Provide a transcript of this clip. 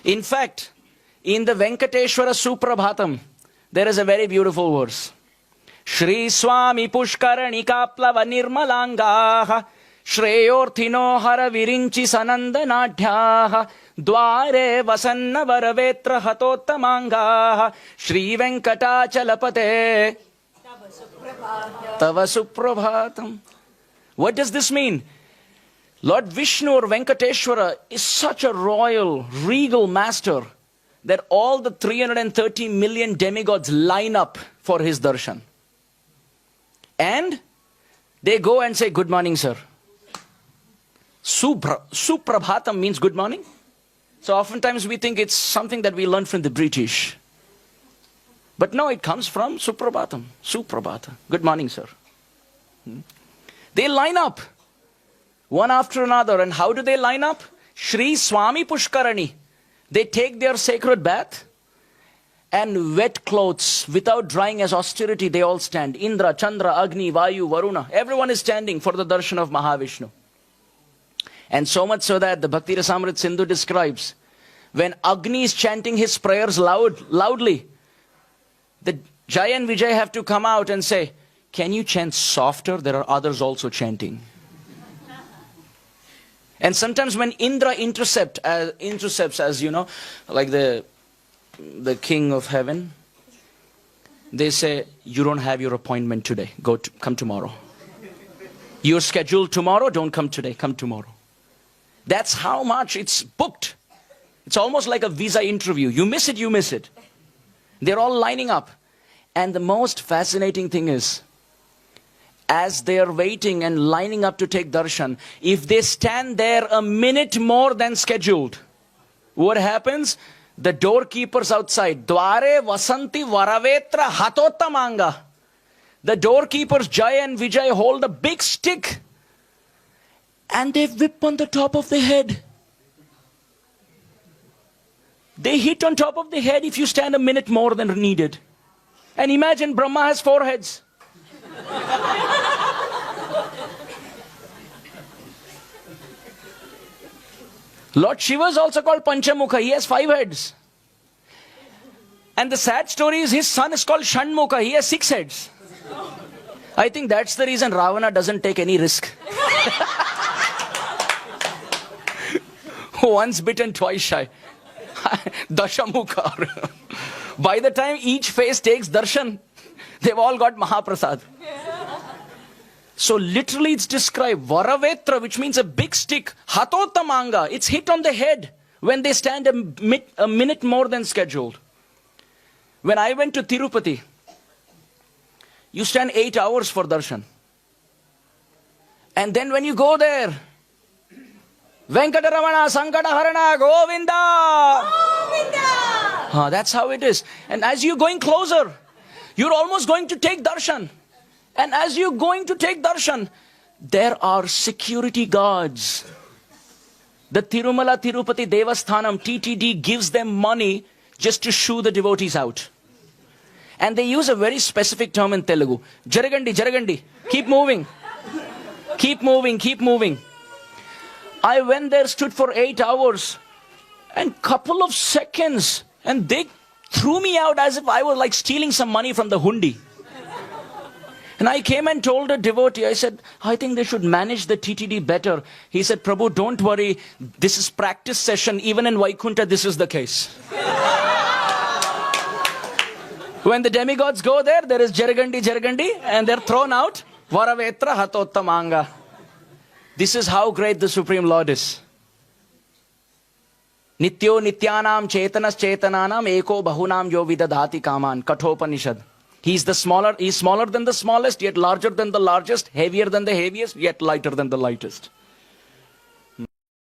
In fact, in the Venkateshwara Suprabhatam, there is a very beautiful verse. Shri Swami Pushkarani Kaplava Nirmalangaha Shreyorthino Hara Virinchi Sanandanadhyaha Dware Vasanna Varavetra Hatottamangaha Shri Venkatachalapate Tava Suprabhatam. What does this mean? Lord Vishnu or Venkateshwara is such a royal, regal master that all the 330 million demigods line up for his darshan. And they go and say, good morning, sir. Suprabhatam means good morning. So oftentimes we think it's something that we learned from the British. But no, it comes from Suprabhatam. Suprabhata. Good morning, sir. They line up one after another. And how do they line up? Shri Swami Pushkarani. They take their sacred bath and wet clothes without drying as austerity. They all stand. Indra, Chandra, Agni, Vayu, Varuna. Everyone is standing for the darshan of Mahavishnu. And so much so that the Bhakti Rasamrit Sindhu describes when Agni is chanting his prayers loudly, the Jai and Vijay have to come out and say, can you chant softer? There are others also chanting. And sometimes when Indra intercepts, as you know, like the king of heaven, they say, you don't have your appointment today. Come tomorrow. You're scheduled tomorrow, don't come today, come tomorrow. That's how much it's booked. It's almost like a visa interview. You miss it, you miss it. They're all lining up. And the most fascinating thing is, as they are waiting and lining up to take darshan, if they stand there a minute more than scheduled, what happens? The doorkeepers outside, Dware Vasanti Varavetra Hatottamanga. The doorkeepers, Jai and Vijay, hold a big stick and they whip on the top of the head. They hit on top of the head if you stand a minute more than needed. And imagine Brahma has 4 heads. Lord Shiva is also called Panchamukha. He has 5 heads. And the sad story is his son is called Shanmukha. He has 6 heads. I think that's the reason Ravana doesn't take any risk. Once bitten, twice shy. Dashamukha. By the time each face takes darshan, they've all got Mahaprasad. So literally it's described, Varavetra, which means a big stick, Hatottamanga, it's hit on the head when they stand a minute more than scheduled. When I went to Tirupati, you stand 8 hours for darshan. And then when you go there, Venkataramana, Sankataharana, Govinda! Govinda! That's how it is. And as you're going closer, you're almost going to take darshan. And as you're going to take darshan, there are security guards. The Tirumala Tirupati Devasthanam, TTD, gives them money just to shoo the devotees out. And they use a very specific term in Telugu. Jaragandi, Jaragandi. Keep moving. Keep moving, keep moving. I went there, stood for 8 hours. And couple of seconds. And they threw me out as if I was like stealing some money from the hundi. And I came and told a devotee, I said, I think they should manage the TTD better. He said, Prabhu, don't worry. This is practice session. Even in Vaikunta, this is the case. When the demigods go there, there is Jaragandi, Jaragandi, and they're thrown out. Varavetra Hatottamanga. This is how great the Supreme Lord is. Nityo Nityanam Chetanas Chetananam Eko Bahunam Yo Vidadhati Kaman. Kathopanishad. He's smaller than the smallest, yet larger than the largest, heavier than the heaviest, yet lighter than the lightest.